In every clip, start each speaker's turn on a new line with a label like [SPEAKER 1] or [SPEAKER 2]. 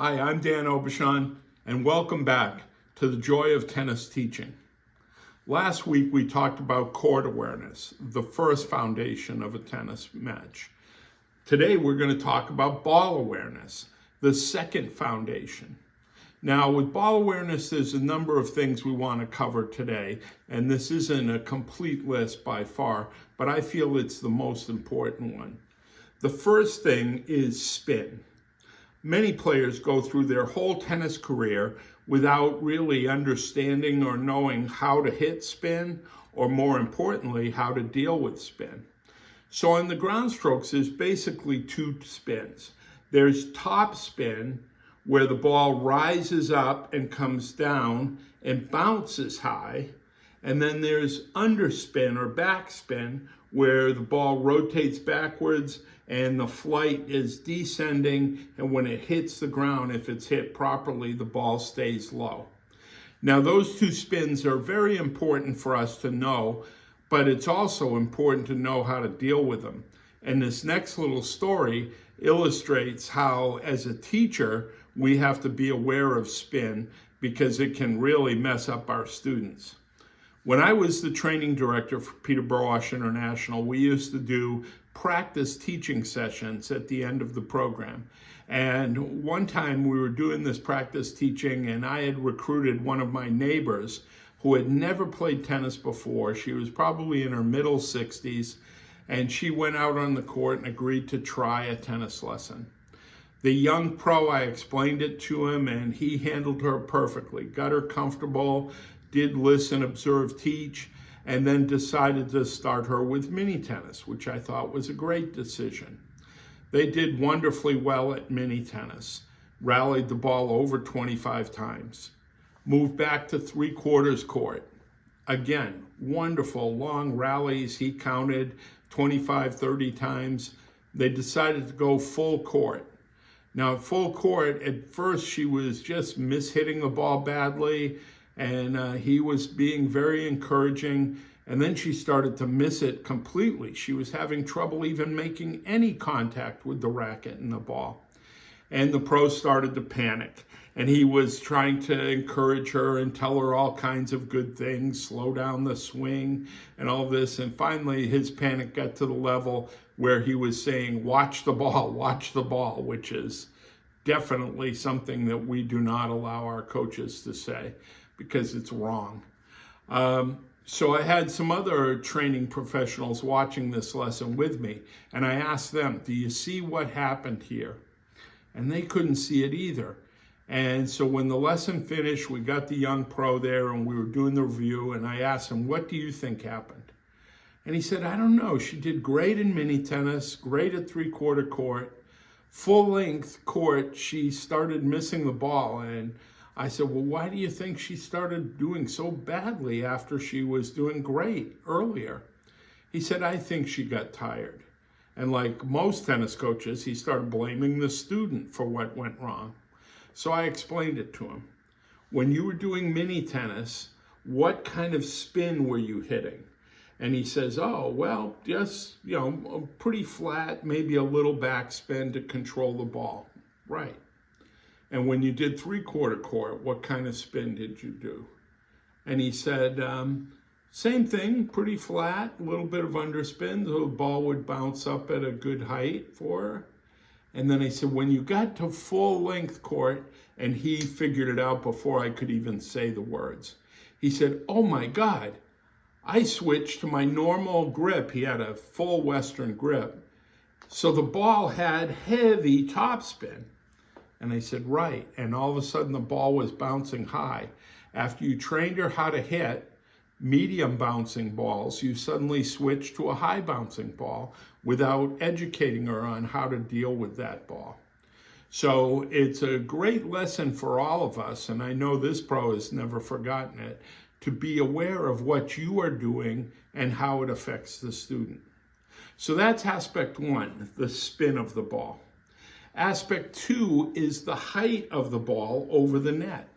[SPEAKER 1] Hi, I'm Dan Aubuchon, and welcome back to the Joy of Tennis Teaching. Last week we talked about court awareness, the first foundation of a tennis match. Today we're going to talk about ball awareness, the second foundation. Now, with ball awareness, there's a number of things we want to cover today, and this isn't a complete list by far, but I feel it's the most important one. The first thing is spin. Many players go through their whole tennis career without really understanding or knowing how to hit spin, or more importantly, how to deal with spin. So on the ground strokes, there's basically two spins. There's top spin, where the ball rises up and comes down and bounces high. And then there's underspin or backspin, where the ball rotates backwards and the flight is descending, and when it hits the ground, if it's hit properly, the ball stays low. Now, those two spins are very important for us to know, but it's also important to know how to deal with them. And this next little story illustrates how, as a teacher, we have to be aware of spin because it can really mess up our students. When I was the training director for Peterborough Wash International, we used to do practice teaching sessions at the end of the program. And one time we were doing this practice teaching, and I had recruited one of my neighbors who had never played tennis before. She was probably in her middle 60s, and she went out on the court and agreed to try a tennis lesson. The young pro, I explained it to him, and he handled her perfectly, got her comfortable, did listen, observe, teach, and then decided to start her with mini tennis, which I thought was a great decision. They did wonderfully well at mini tennis, rallied the ball over 25 times, moved back to three-quarters court. Again, wonderful long rallies. He counted 25, 30 times. They decided to go full court. Now, at full court, at first she was just mishitting the ball badly, and he was being very encouraging, and then she started to miss it completely. She was having trouble even making any contact with the racket and the ball. And the pro started to panic, and he was trying to encourage her and tell her all kinds of good things, slow down the swing and all this, and finally his panic got to the level where he was saying, watch the ball, which is definitely something that we do not allow our coaches to say, because it's wrong. So I had some other training professionals watching this lesson with me, and I asked them, do you see what happened here? And they couldn't see it either. And so when the lesson finished, we got the young pro there and we were doing the review, and I asked him, what do you think happened? And he said, I don't know. She did great in mini tennis, great at three-quarter court. Full-length court, she started missing the ball. And I said, well, why do you think she started doing so badly after she was doing great earlier? He said, I think she got tired. And like most tennis coaches, he started blaming the student for what went wrong. So I explained it to him. When you were doing mini tennis, what kind of spin were you hitting? And he says, oh, well, just, pretty flat, maybe a little backspin to control the ball. Right. And when you did three-quarter court, what kind of spin did you do? And he said, same thing, pretty flat, a little bit of underspin, so the ball would bounce up at a good height for her. And then I said, when you got to full-length court, and he figured it out before I could even say the words, he said, oh my God, I switched to my normal grip. He had a full Western grip. So the ball had heavy topspin. And I said, right. And all of a sudden the ball was bouncing high. After you trained her how to hit medium bouncing balls, you suddenly switched to a high bouncing ball without educating her on how to deal with that ball. So it's a great lesson for all of us, and I know this pro has never forgotten it, to be aware of what you are doing and how it affects the student. So that's aspect one, the spin of the ball. Aspect two is the height of the ball over the net.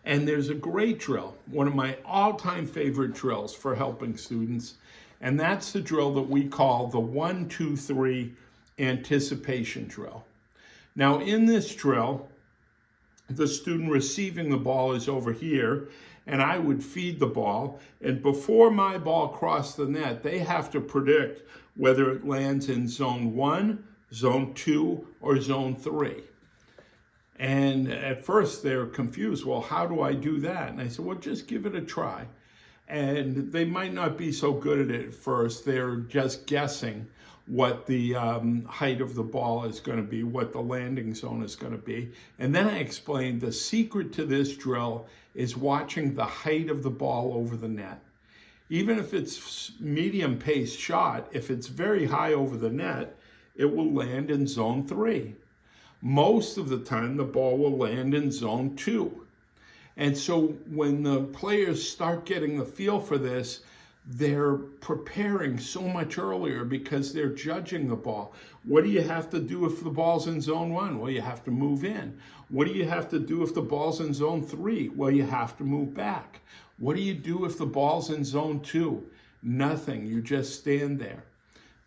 [SPEAKER 1] And there's a great drill, one of my all-time favorite drills for helping students, and that's the drill that we call the 1-2-3 anticipation drill. Now in this drill, the student receiving the ball is over here, and I would feed the ball. And before my ball crossed the net, they have to predict whether it lands in zone 1, zone 2, or zone 3. And at first they're confused. Well, how do I do that? And I said, well, just give it a try. And they might not be so good at it at first. They're just guessing what the height of the ball is going to be, what the landing zone is going to be. And then I explained the secret to this drill is watching the height of the ball over the net. Even if it's medium pace shot, if it's very high over the net, it will land in zone 3. Most of the time, the ball will land in zone 2. And so when the players start getting the feel for this, they're preparing so much earlier because they're judging the ball. What do you have to do if the ball's in zone 1? Well, you have to move in. What do you have to do if the ball's in zone 3? Well, you have to move back. What do you do if the ball's in zone 2? Nothing. You just stand there.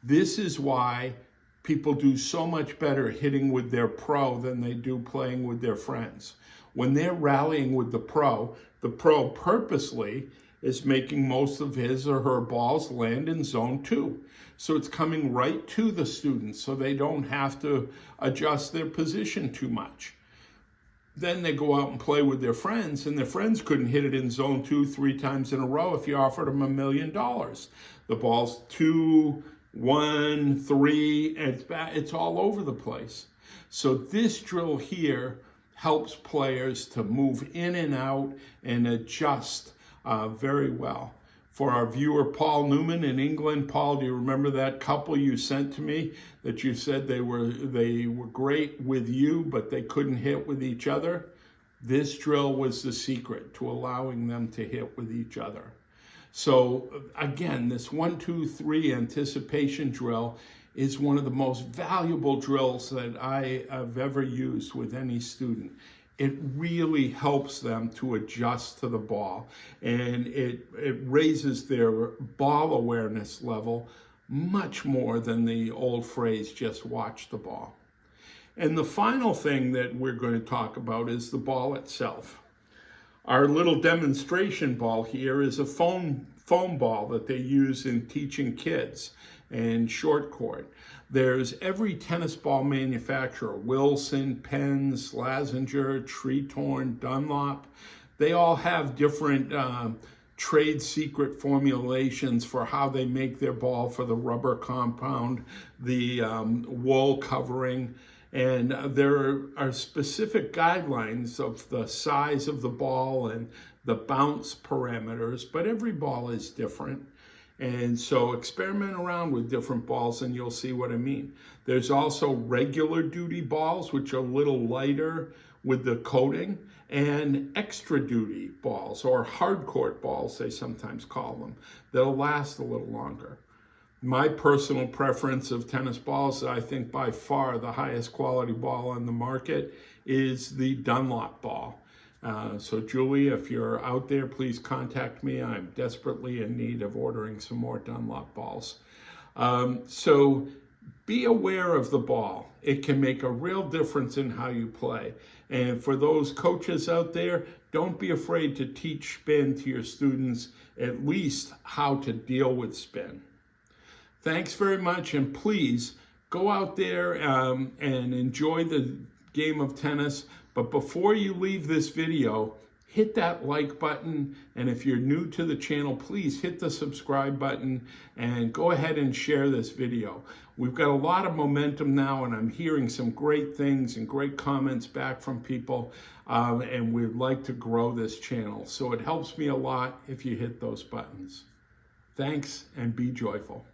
[SPEAKER 1] This is why people do so much better hitting with their pro than they do playing with their friends. When they're rallying with the pro purposely is making most of his or her balls land in zone 2. So it's coming right to the students so they don't have to adjust their position too much. Then they go out and play with their friends, and their friends couldn't hit it in zone 2 3 times in a row if you offered them $1 million. The ball's 2, 1, 3, and it's all over the place. So this drill here helps players to move in and out and adjust very well. For our viewer, Paul Newman in England, Paul, do you remember that couple you sent to me that you said they were great with you, but they couldn't hit with each other? This drill was the secret to allowing them to hit with each other. So again, this 1, 2, 3 anticipation drill is one of the most valuable drills that I have ever used with any student. It really helps them to adjust to the ball, and it raises their ball awareness level much more than the old phrase, just watch the ball. And the final thing that we're going to talk about is the ball itself. Our little demonstration ball here is a foam ball that they use in teaching kids and short court. There's every tennis ball manufacturer, Wilson, Penn, Slazenger, Tretorn, Dunlop. They all have different trade secret formulations for how they make their ball, for the rubber compound, the wool covering. And there are specific guidelines of the size of the ball and the bounce parameters, but every ball is different. And so experiment around with different balls and you'll see what I mean. There's also regular duty balls, which are a little lighter with the coating, and extra duty balls, or hard court balls, they sometimes call them, that'll last a little longer. My personal preference of tennis balls, I think by far the highest quality ball on the market, is the Dunlop ball. So Julie, if you're out there, please contact me. I'm desperately in need of ordering some more Dunlop balls. So be aware of the ball. It can make a real difference in how you play. And for those coaches out there, don't be afraid to teach spin to your students, at least how to deal with spin. Thanks very much, and please go out there and enjoy the game of tennis. But before you leave this video, hit that like button, and if you're new to the channel, please hit the subscribe button and go ahead and share this video. We've got a lot of momentum now, and I'm hearing some great things and great comments back from people, and we'd like to grow this channel. So it helps me a lot if you hit those buttons. Thanks, and be joyful.